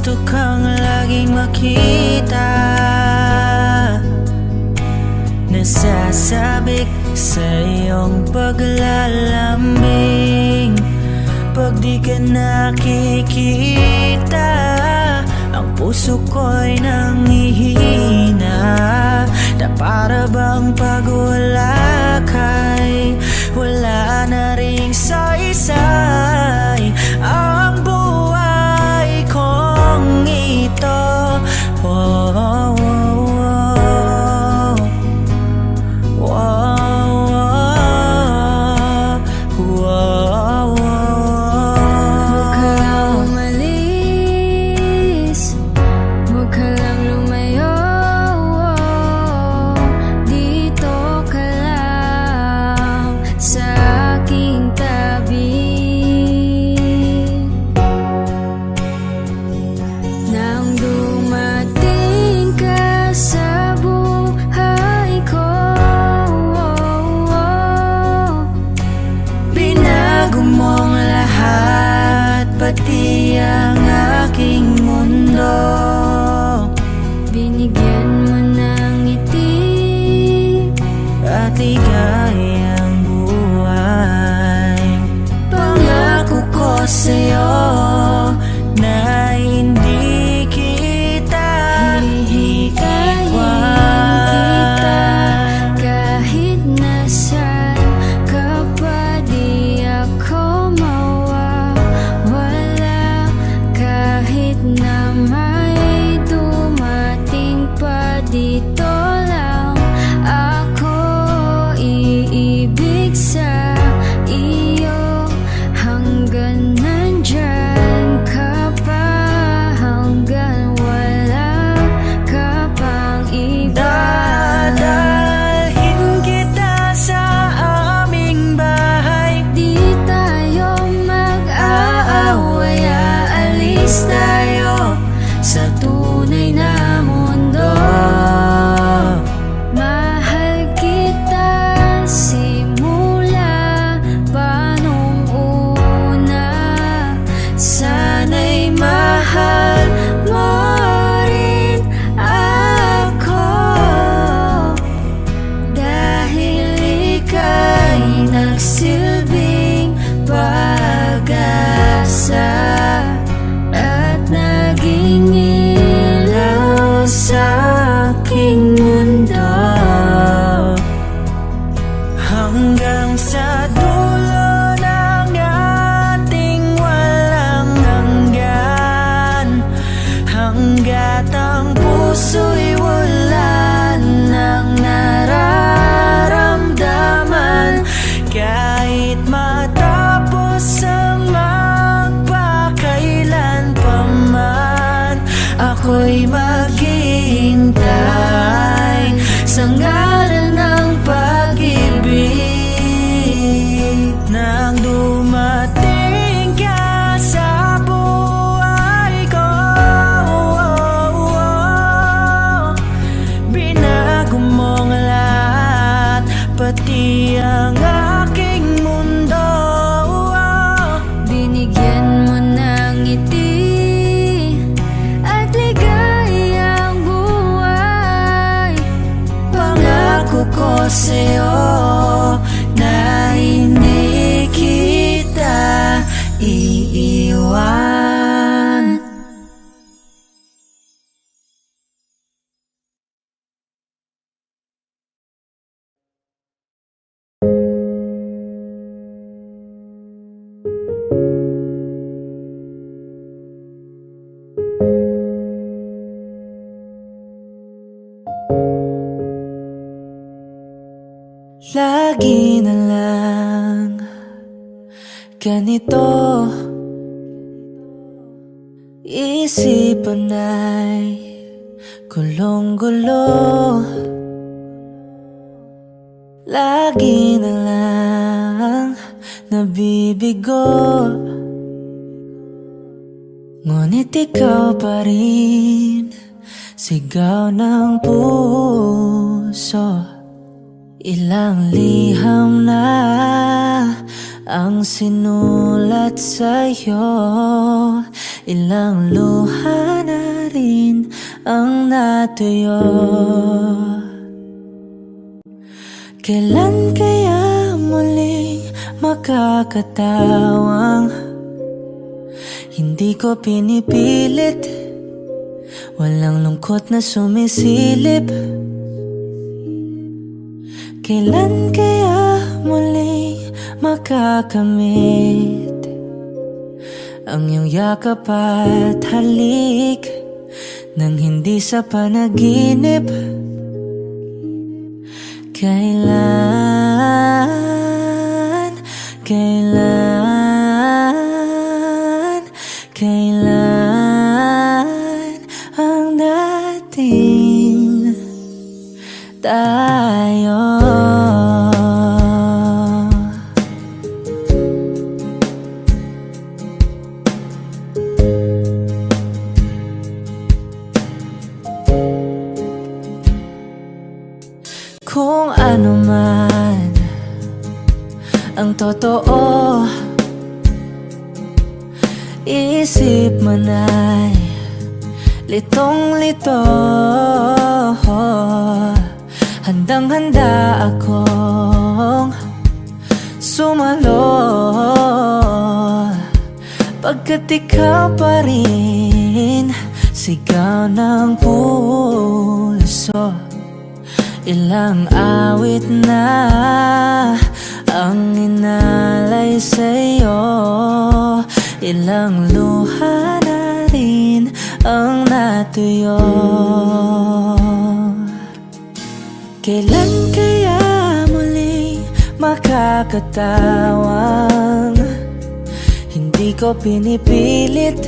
gusto kang laging makita, nasasabik sa iyong paglalambing. Pag di ka nakikita, ang puso ko'y nanghihina, na para bang pag wala ka'y wala na ring saysay ang buhay kong ito. Oh, oh, oh, oh, oh, oh, oh. Huwag ka lang umalis, huwag ka lang lumayo, dito ka lang sa aking tabi. Nang dumating ka sa buhay ko, Binago mong lahat, pati ang aking mundo. binigyan mo ng ngiti At ligayang buhay. Pangako ko sa'yo na hindi kita iiwan. kahit nasaan ka pa, di ako mawawala. Kahit na may dumating pa, dito lang ako iibig sa iyo. Hanggang nandyan ka pa, hanggang wala ka pang iba. Dadalhin kita sa aming bahay. Di tayo mag-aaway, aalis tayo sa tunay na mundo. Mahal kita simula pa nung una. Sana'y mahal mo rin ako, dahil ika'y nagsilbing pag-asa at naging ilaw sa aking mundo. Hanggang sa dulo ng ating walang hanggan, hanggat ang puso'y wala nang nararamdaman. Kahit matapos ang magpakailan pa man, ako'y maghihintay sa ngalan ng pag-ibig. Nang dumating ka sa buhay ko, binago mong lahat, pati ang aking mundo. Binigyan mo ng ngiti at ligayang buhay. Pangako ko sa'yo na hindi kita iiwan. Lagi na lang ganito, isipan ay gulong-gulo. Lagi na lang nabibigo, ngunit ikaw pa rin, sigaw ng puso. Ilang liham na ang sinulat sa'yo, ilang luha na rin ang natuyo. Kailan kaya muling makakatawang hindi ko pinipilit, walang lungkot na sumisilip? Kailan kaya muling makakamit ang iyong yakap at halik nang hindi sa panaginip? Kailan, kailan, kailan ang dating tayo? Kung ano man ang totoo, isip man ay litong-lito. Handang-handa akong sumalo pagkat ikaw pa rin sigaw ng puso. Ilang awit na ang inalay sa'yo, ilang luha na rin ang natuyo. Kailan kaya muli makakatawang hindi ko pinipilit,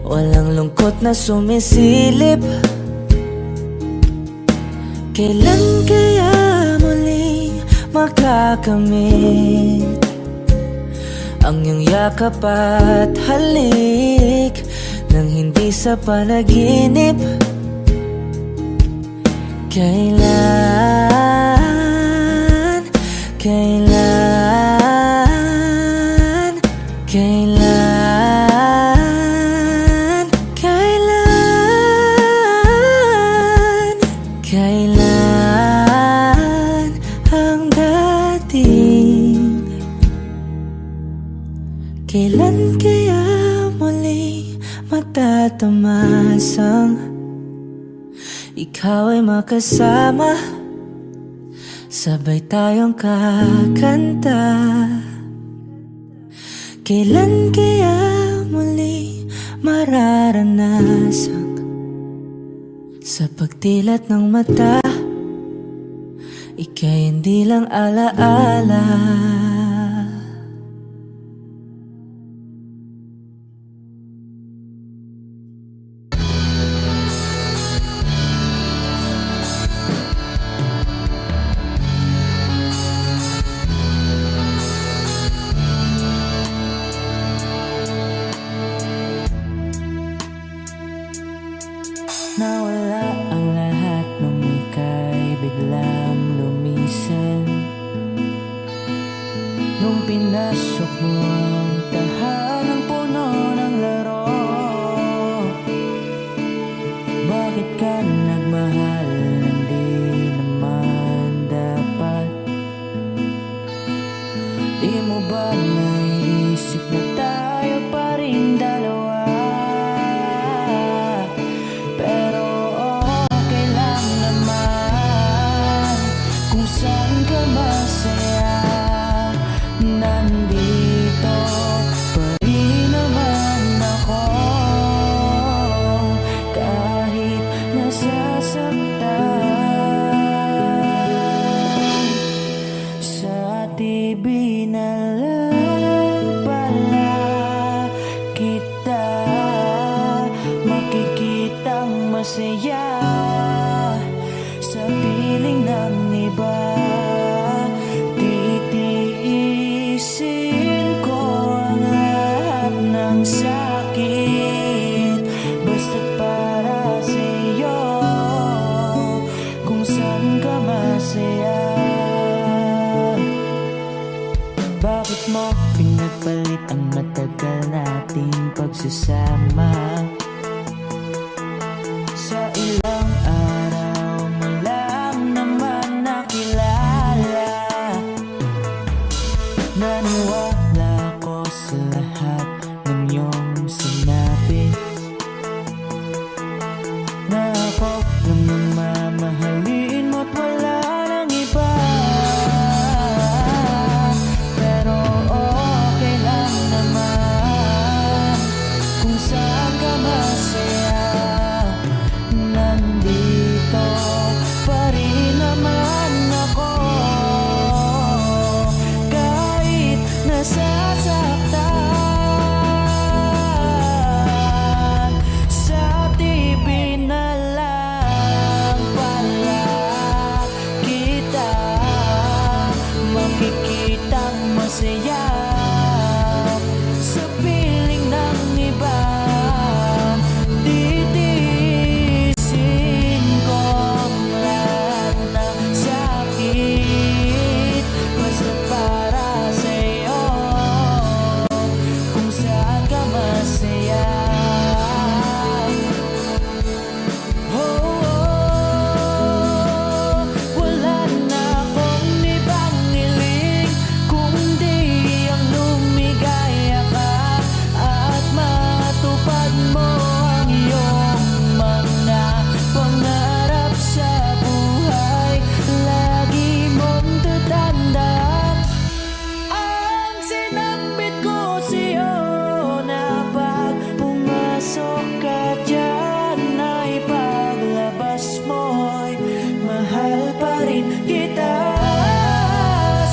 walang lungkot na sumisilip? Kailan kaya muling makakamit ang iyong yakap at halik nang hindi sa panaginip? Kailan, kailan, kailan, kailan, kailan ang dating? Kailan kaya muli matatamasang ikaw ay makasama, sabay tayong kakanta? Kailan kaya muli mararanasan sa pagdilat ng mata, ika'y hindi lang alaala? Nawala ang lahat nung ika'y biglang lumisan, nung pinasok mo ang tahanang puno ng laro. Bakit ka nagmahal nang di naman dapat? Di mo ba naisip na tayo pa rin dalawa? Nandito pa rin naman ako, kahit nasasaktan. Sa TV na lang pala kita makikitang masaya sa piling ng iba. magsasama. Sa ilang araw mo lang naman nakilala. Naniwala ko sa lahat ng iyong sinabi, na ako lang ang mamahalin mo't wala nang iba. Pero okay lang naman kung saan ka masaya. Nandito pa rin naman ako, kahit nasasaktan. Sa TV na lang pala kita makikitang masaya. Sa piling ng iba, titiisin ko ang lahat ng sakit, basta para sa'yo, kung saan ka masaya. Wala na akong ibang hiling kundi ang lumigaya ka at matupad mo ang iyong mga pangarap sa buhay. Lagi mong tatandaan ang sinambit ko sa'yo, na pag pumasok ka dyan ay paglabas mo'y mahal pa rin kita.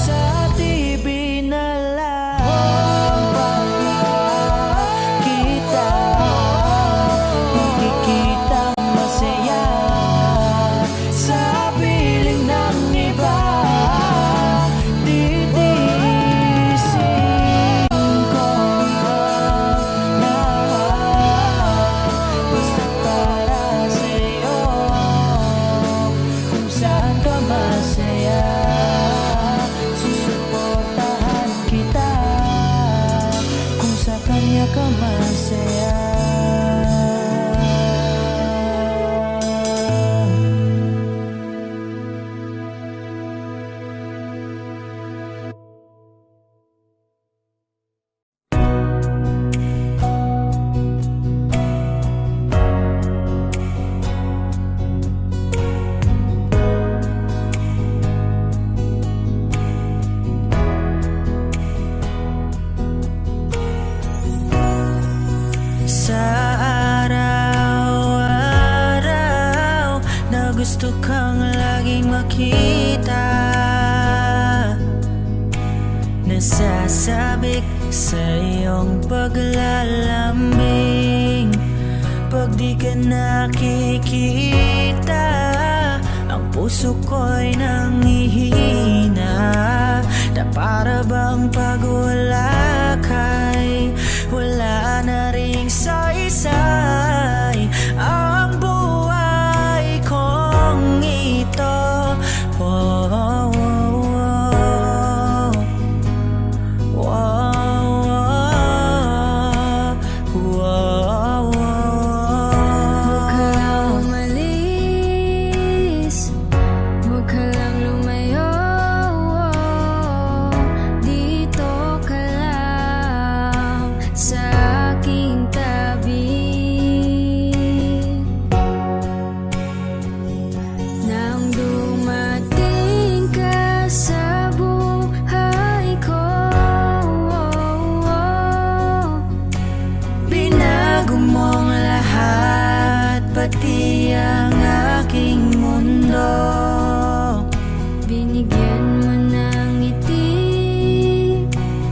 Sa TV na lang pala kita makikitang masaya. Sa piling ng iba, titiisin ko ang lahat, basta para sa'yo, kung saan ka masaya. Susuportahan kita kung sa kanya ka masaya. Sa araw-araw na gusto kang laging makita, nasasabik sa iyong paglalambing. Pag di ka nakikita, ang puso ko'y nangihina, na para bang pag wala ka'y wala na ring saysay ang buhay kong ito. Wow, wow, wow, wow, wow, Huwag ka lang wow. umalis, huwag ka lang lumayo. Dito ka lang sa aking tabi. Nang dumating ka sa buhay ko, Binago mong lahat, pati ang aking mundo. binigyan mo ng ngiti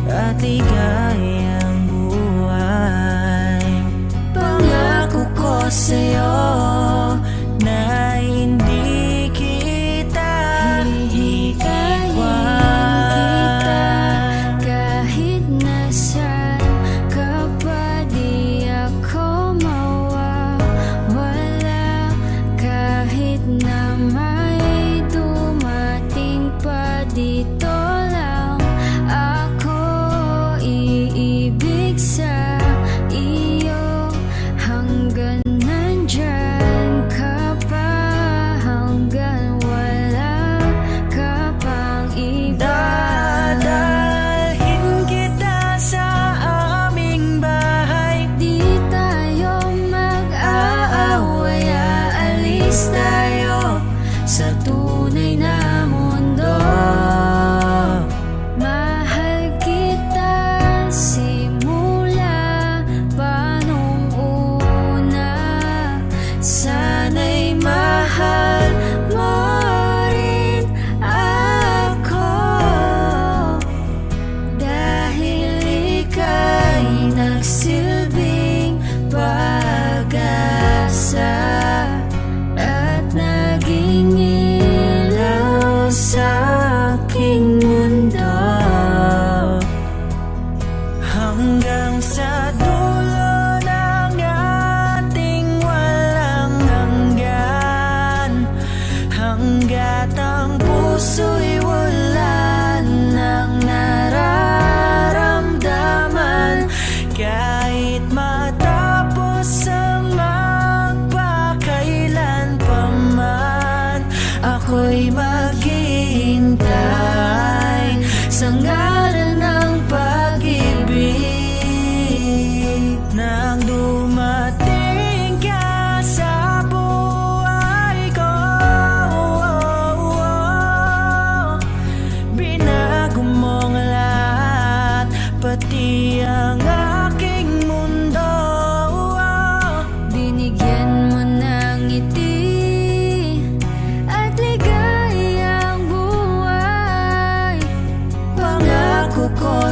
At ligayang buhay. Pangako ko sa'yo na hindi kita iiwan. kahit nasaan ka pa, di ako mawawala. Kahit na may dumating pa, dito lang ako iibig sa iyo.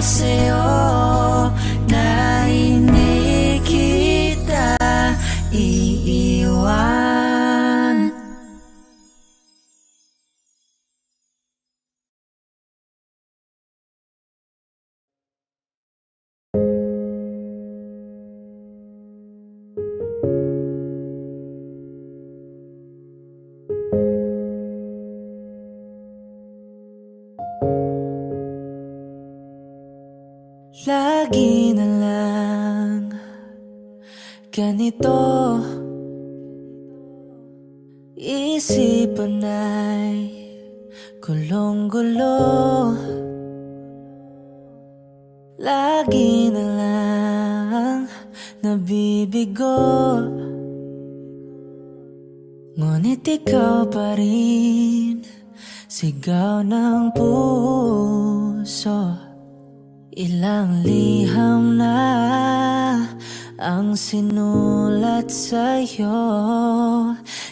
sa'yo na hindi kita iiwan. Lagi na lang ganito, isipan ay gulong-gulo. Lagi na lang nabibigo, ngunit ikaw pa rin, sigaw ng puso. Ilang liham na ang sinulat sa'yo,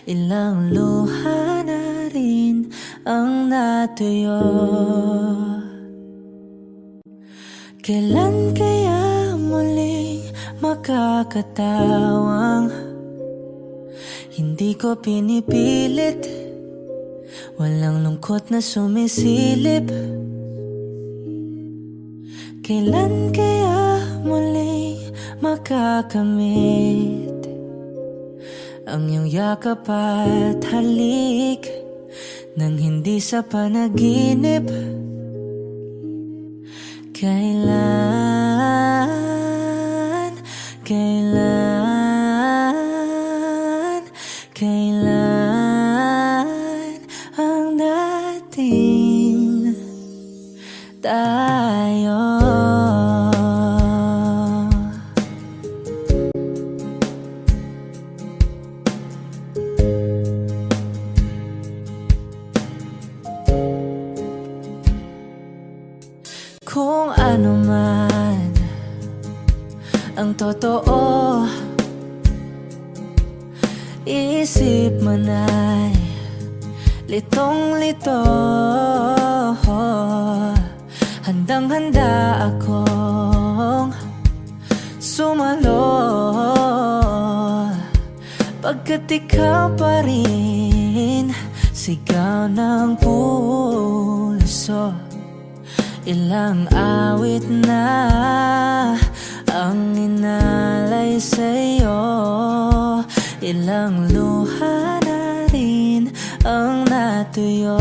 ilang luha na rin ang natuyo. Kailan kaya muling makakatawang hindi ko pinipilit, walang lungkot na sumisilip? Kailan kaya muling makakamit ang iyong yakap at halik nang hindi sa panaginip? Kailan, kailan, kailan ang dating tayo? Kung ano man ang totoo, isip man ay litong-lito. Handang-handa akong sumalo, pagkat ikaw pa rin, sigaw ng puso. Ilang awit na ang inalay sa'yo, ilang luha na rin ang natuyo.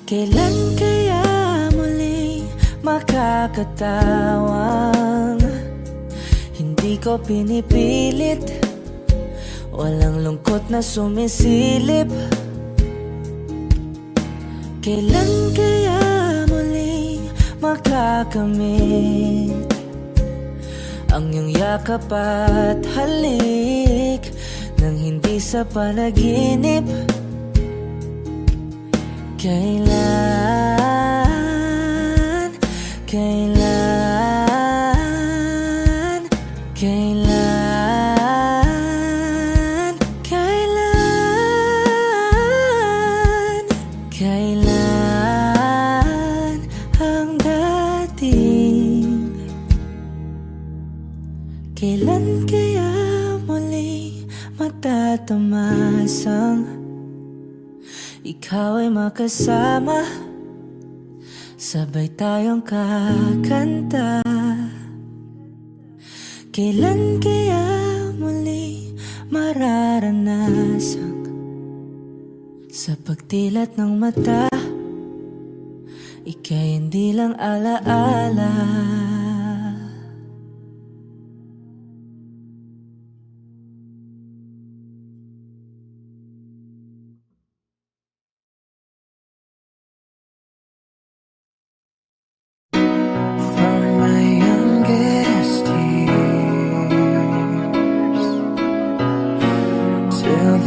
Kailan kaya muling makakatawang hindi ko pinipilit, walang lungkot na sumisilip? Kailan kaya muling makakamit ang iyong yakap at halik nang hindi sa panaginip? Kailan, kailan, kailan, kailan, kailan ang dating? Kailan kaya muli matatamasang ikaw ay makasama, sabay tayong kakanta? Kailan kaya muli mararanasang sa pagtilat ng mata, ika'y hindi lang alaala?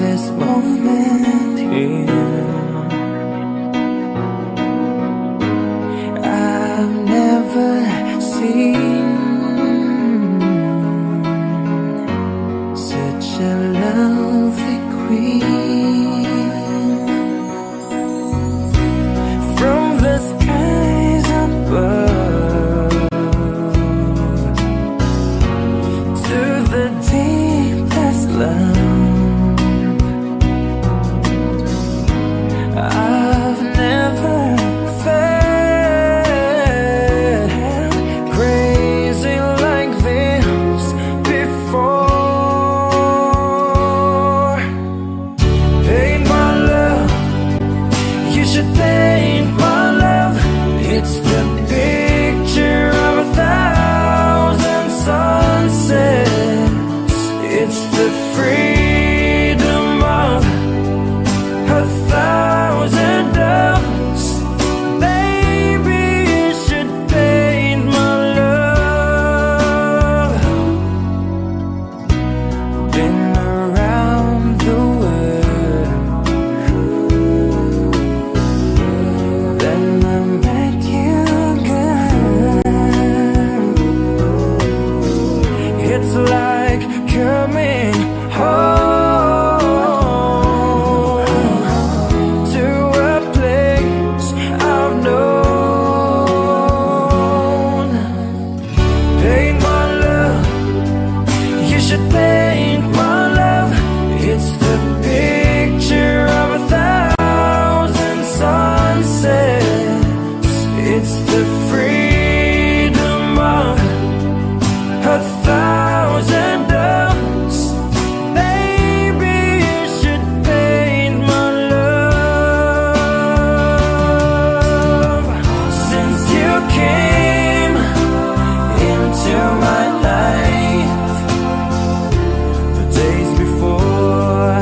This moment here, I've never seen should paint my love. It's the picture of 1,000 sunsets. It's the freedom of 1,000 doves. Baby, you should paint my love. Been around the world, then I met you, girl. It's like coming home to a place I've known. Paint my love, you should paint my love. It's the picture of 1,000 sunsets. It's the freedom of 1,000 doves. Baby, you should paint my love. Since you came into my life, the days before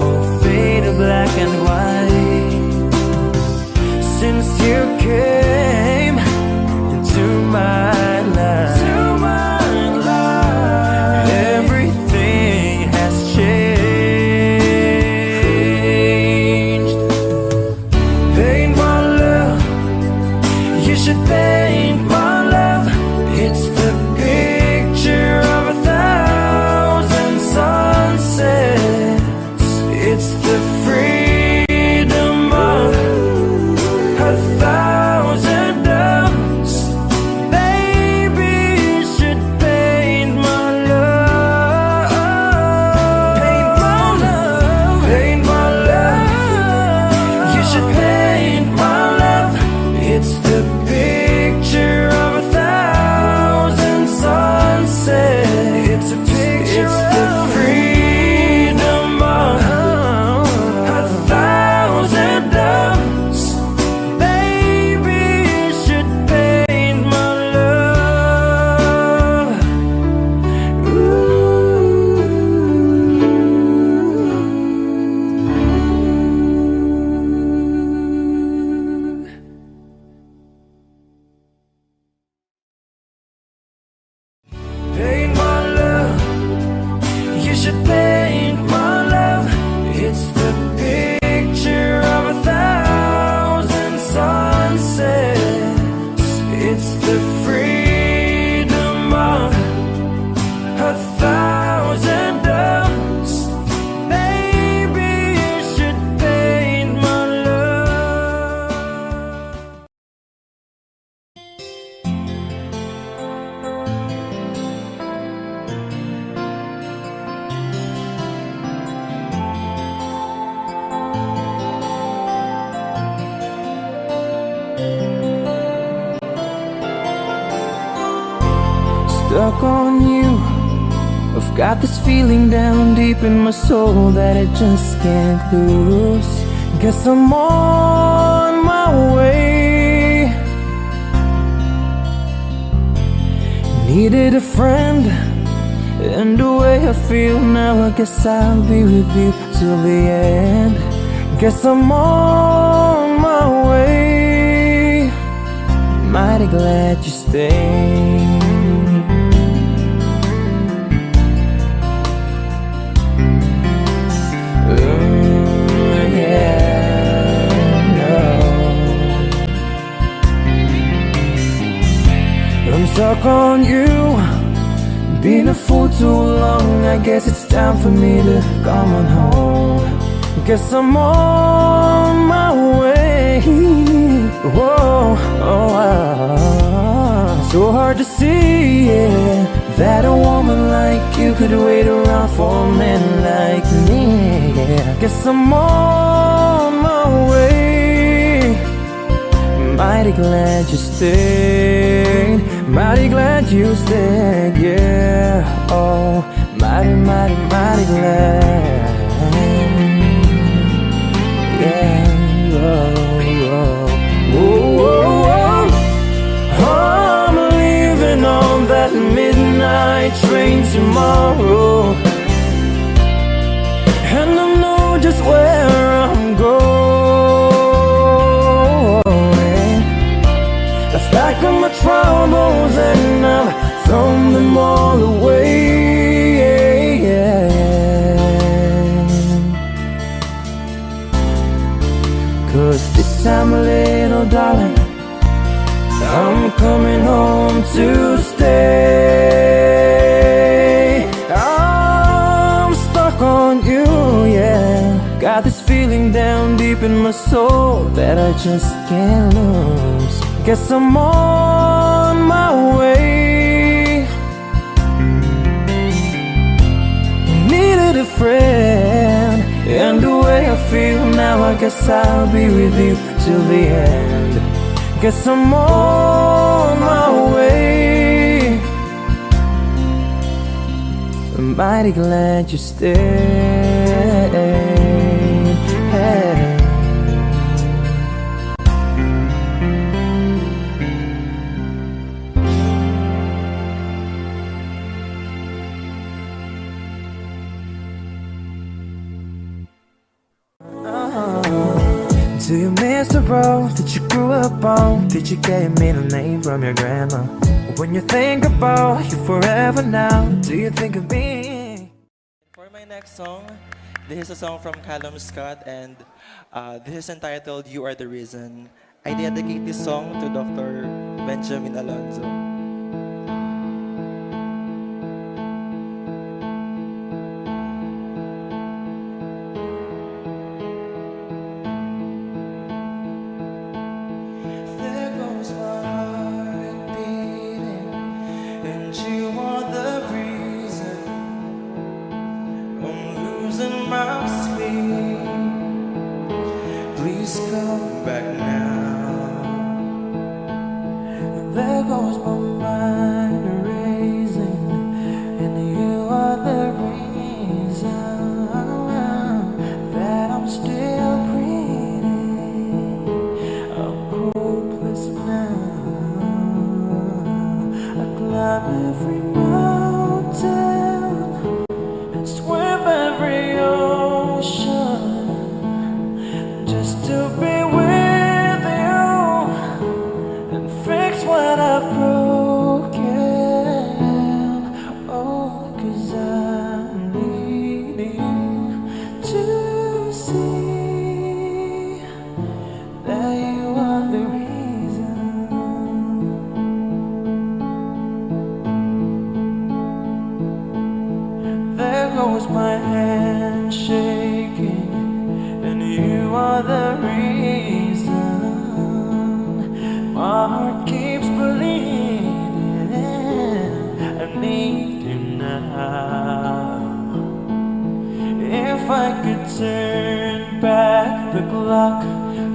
all faded black and white. Since you came into my life, everything has changed. Paint my love, you should paint my love. It's the picture of 1,000 sunsets. It's the freedom of 1,000 doves. Baby, you should paint my love. Paint my love. Paint my love. You should paint my love. It's the picture of 1,000 sunsets. It's a picture. It's the freedom of 1,000 doves. Baby, you should paint my love. Paint my love, you should paint my love. It's the picture of 1,000 sunsets. It's the freedom of 1,000 doves. Baby, you should paint my love. Stuck on you, I've got this feeling down deep in my soul that I just can't lose. Guess I'm on my way. Needed a friend, and the way I feel now, I guess I'll be with you till the end. Guess I'm on my way. Mighty glad you stayed. I'm stuck on you, been a fool too long. I guess it's time for me to come on home. Guess I'm on my way. Whoa, oh, so hard to see, yeah, that a woman like you could wait around for a man like me. Yeah. Guess I'm on my way. Mighty glad you stayed. Mighty glad you stayed, yeah. Oh, mighty, mighty, mighty glad. Yeah, oh. 'Cause this time, little darling, I'm coming home to stay. I'm stuck on you, yeah. Got this feeling down deep in my soul that I just can't lose. Guess I'm on my way. Needed a friend, and the way I feel now, I guess I'll be with you till the end. Guess I'm on my way. I'm mighty glad you stayed. Do you miss the road that you grew up on? Did you get your middle name from your grandma? When you think about you forever now, do you think of me? For my next song, this is a song from Callum Scott, and this is entitled "You Are the Reason." I dedicate this song to Dr. Benjamin Alonzo. There goes my heart beating, and you are the reason I'm losing my sleep. Please come back now. There goes my mind racing, and you are the reason that I'm still breathing. I'm hopeless now. I climb every mountain and swim every ocean just to be with you and fix what I've broken. Oh, 'cause I'm needing to see that you are the reason. There goes my hand shaking, and you are the reason. My heart keeps bleeding. I need you now. If I could turn back the clock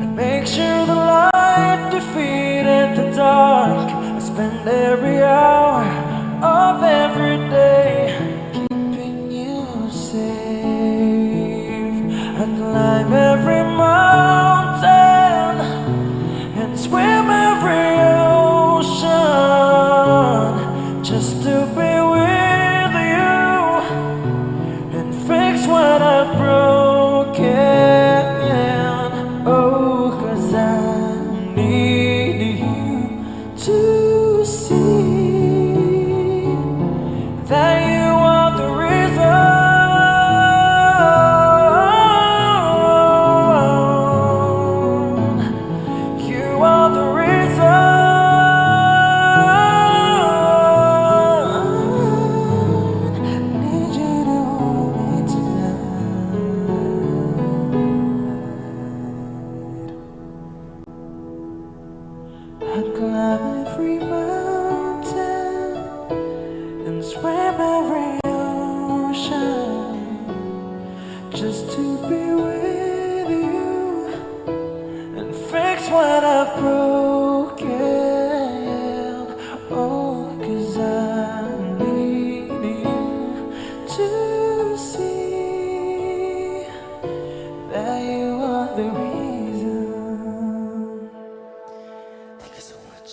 and make sure the light defeated the dark, I spend every hour of every day keeping you safe. I climb every mountain and swim every ocean just to be with you and fix what I've broken. Oh, 'cause I need you to see that you are the reason. You are the reason. Need you to hold me tonight. I'd climb every mountain and swim every ocean just to be with you and fix what I've broken. Oh, 'cause I need you to see that you are the reason. Thank you so much.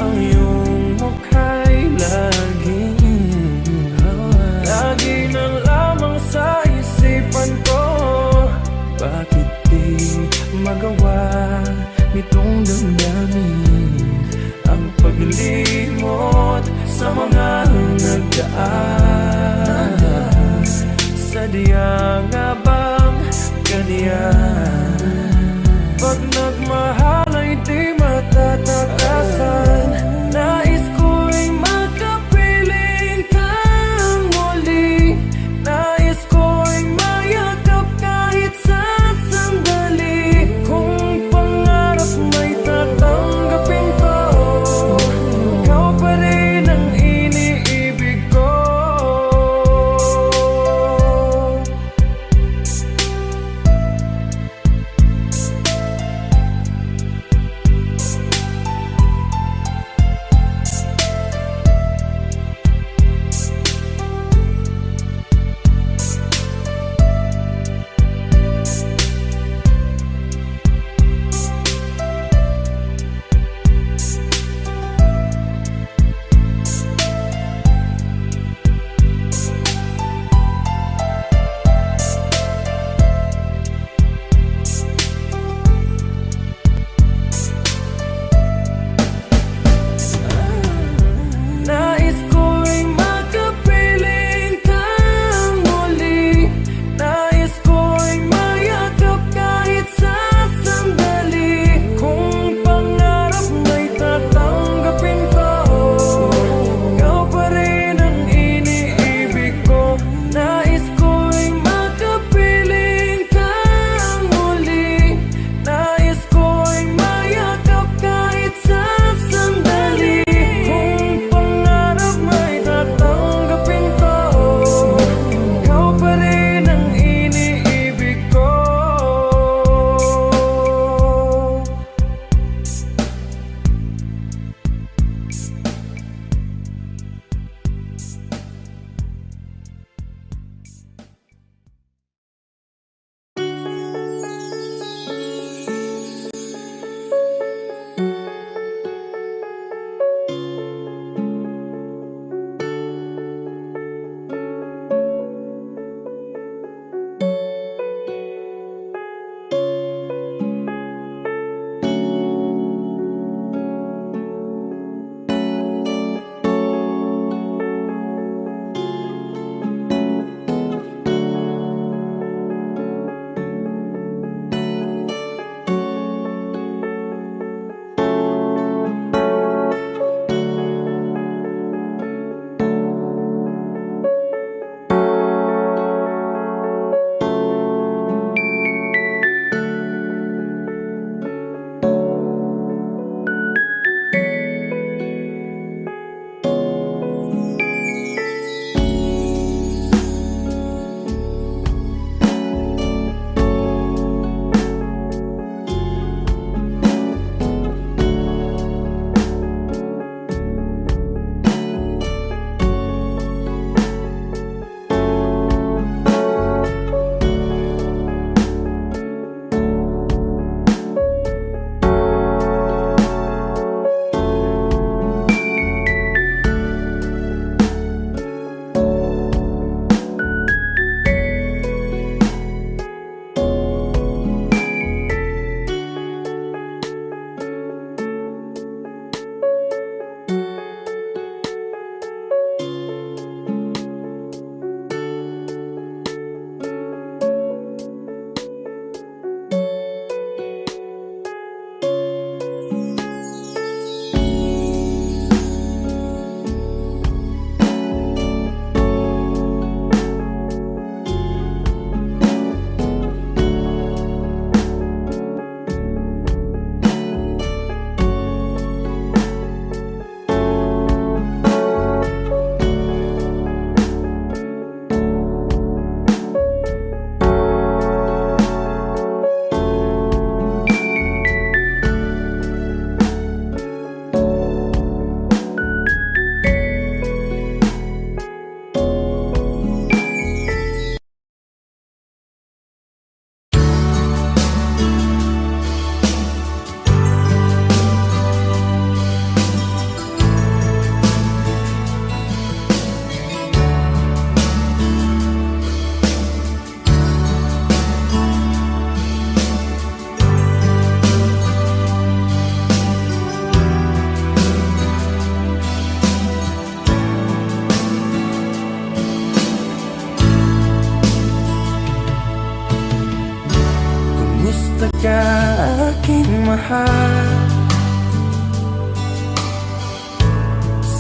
Ang iyong mukha'y lagi nang lamang sa isipan ko. Bakit di magawa nitong damdamin ang paglimot sa mga nagdaan? Sadya nga bang ganyan? Pag nagmahal ay di matatag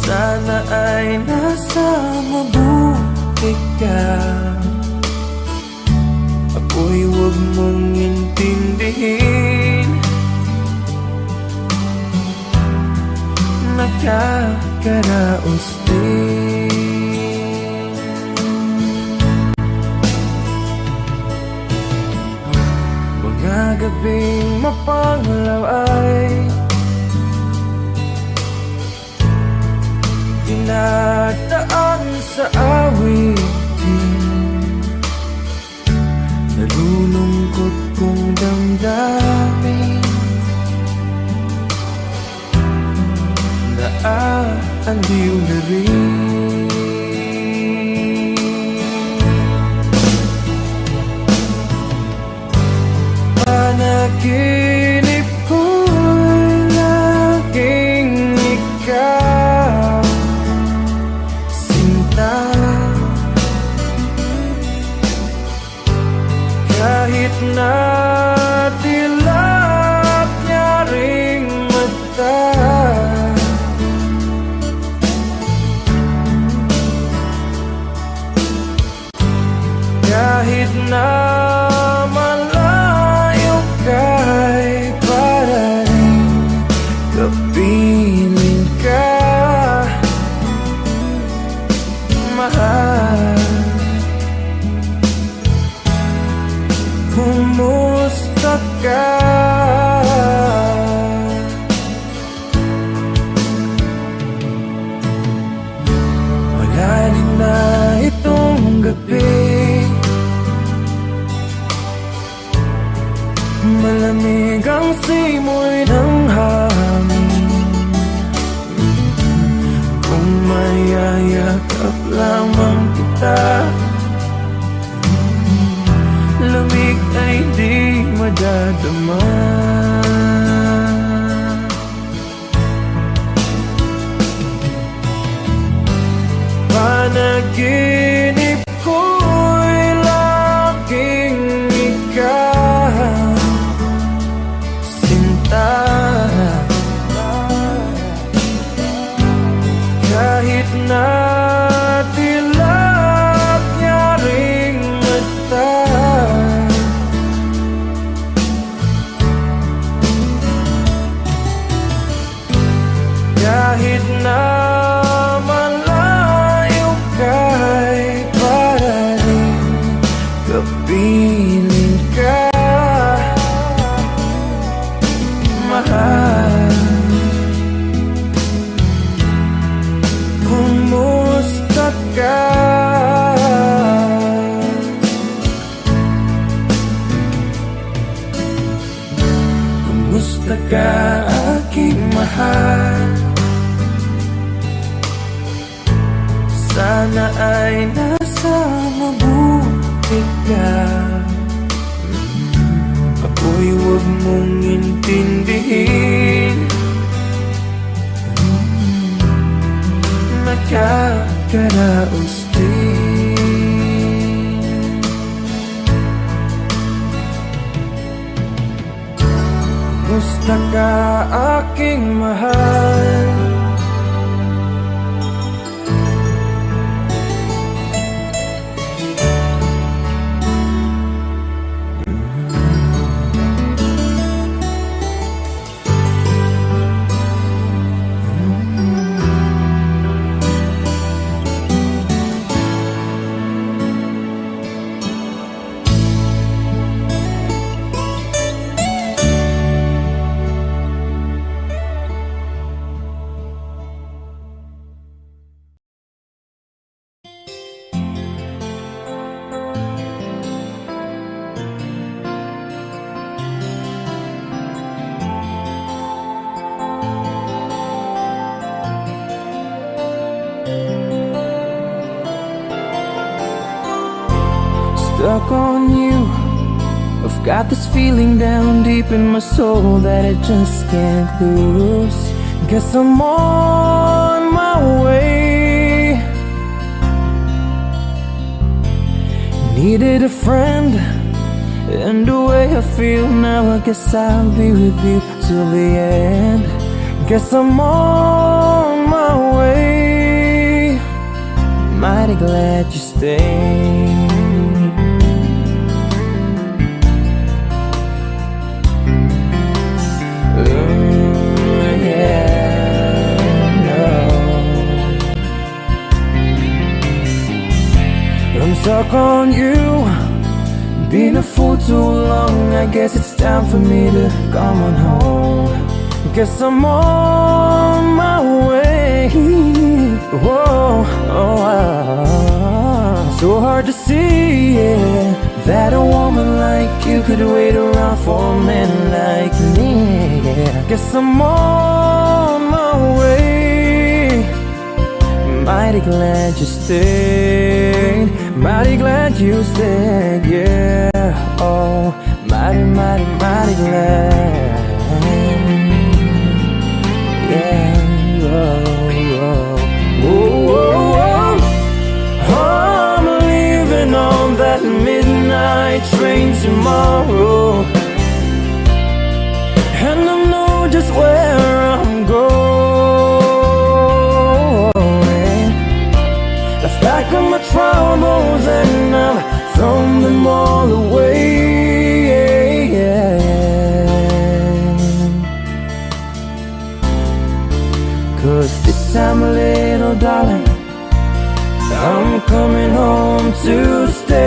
Sana ay nasa mabuti ka. Ako'y huwag mong intindihin. Nakakaraos din. Mga gabing mapanglaw ay dinadaan sa awitin. Nalulungkot kong damdamin. Naaaliw na rin. Panaginip ko'y laging ikaw, sinta. Kahit na dilap niya ring mata, kahit na malayo ka'y para rin kapiling ka, mahal. Kumusta ka? Malalim na itong gabi, malamig ang simoy ng hangin. Kung mayayakap lamang kita, lamig ay di madadama. Panaginip ko'y laging ikaw, sinta. Kahit na dilap niya ring mata, kahit na malayo ka'y para rin kapiling ka, mahal. Kumusta ka? Kumusta ka, aking mahal? Sana ay nasa mabuti ka. Ako'y huwag mong intindihin. Nakakaraos din. Kumusta ka, aking mahal? Stuck on you, I've got this feeling down deep in my soul that I just can't lose. Guess I'm on my way. Needed a friend, and the way I feel now, I guess I'll be with you till the end. Guess I'm on my way. mighty glad you stayed. I'm stuck on you, been a fool too long. I guess it's time for me to come on home. Guess I'm on my way. Whoa, so hard to see, yeah, that a woman like you could wait around for a man like me. Yeah. Guess I'm on my way. Mighty glad you stayed. Mighty glad you stayed, yeah. Oh, mighty, mighty, mighty glad. Yeah, I'm leaving on that midnight train tomorrow, and I know just where I'm going. Left back on my troubles and I've thrown them all away. Cause this time, little darling, I'm coming home to stay.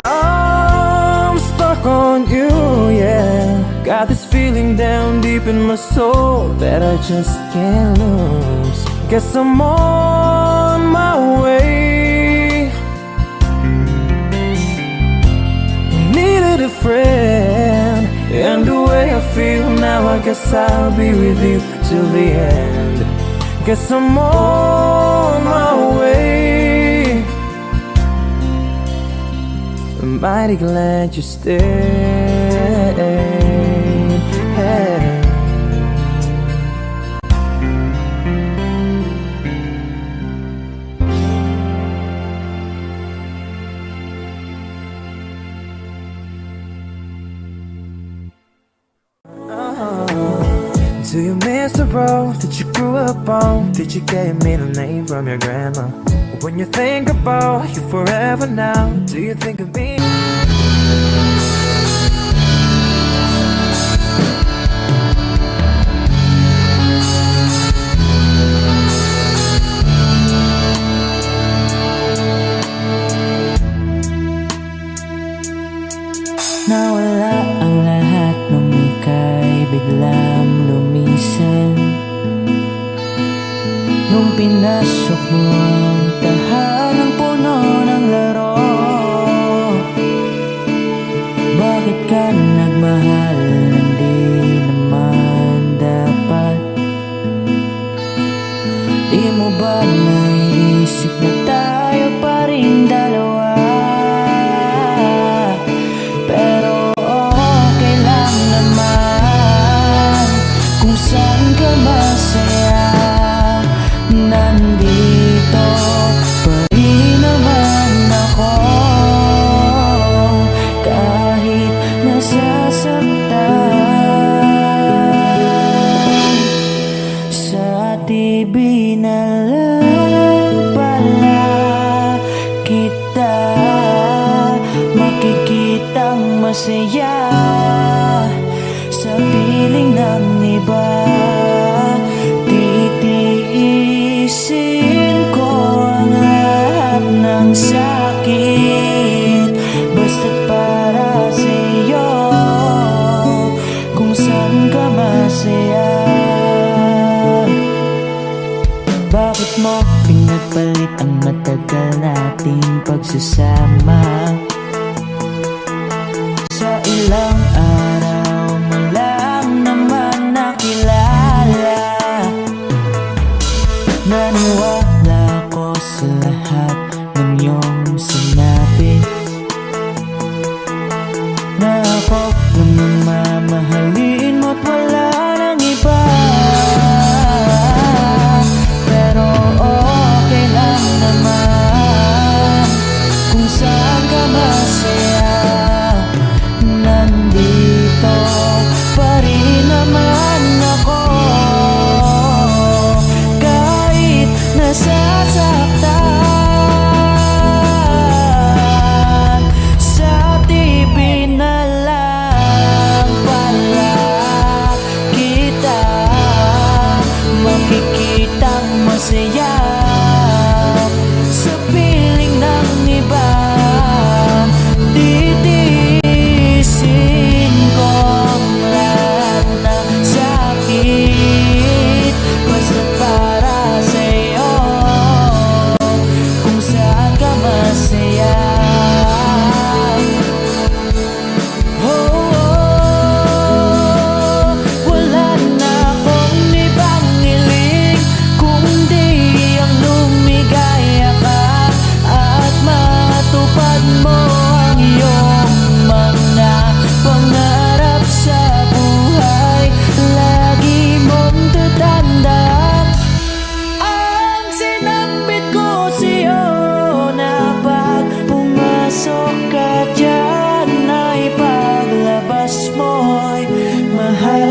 I'm stuck on you, yeah. Got this feeling down deep in my soul that I just can't lose. Guess I'm on my way. Needed a friend, and the way I feel now, I guess I'll be with you till the end. Guess I'm on my way. I'm mighty glad you stayed. Hey. Do you miss the road that you grew up on? Did you get your middle name from your grandma? When you think about you forever now, do you think of me? Nawala ang lahat nung ika'y biglang lumisan. Nung pinasok mo ang tahanang puno ng laro, bakit ka nagmahal nang di naman dapat? Di mo ba naisip na tayo pa rin dalawa? Pero okay lang naman kung saan ka masaya. Nandito pa rin naman ako, kahit nasasaktan. Sa TV na lang pala kita makikitang masaya sa piling ng iba. Titiisin ko ang lahat ng sakit basta't para sa'yo, kung saan ka masaya. Bakit mo pinagpalit ang matagal nating pagsasama? Sa ilang araw mo lang naman nakilala. Naniwala ko sa lahat ng iyong sinabi, na ako lang ang mamahalin mo't wala nang iba. Pero okay lang naman kung saan ka masaya. Nandito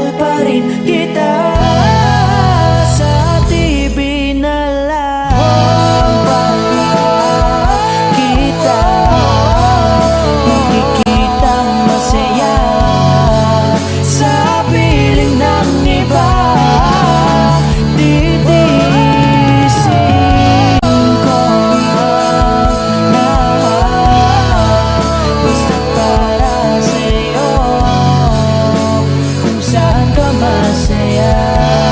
mahal pa rin kita. Sa TV na lang kita, nakikitang masaya sa piling ng iba. Titiisin ko ang lahat, basta para sa'yo, kung saan ka masaya.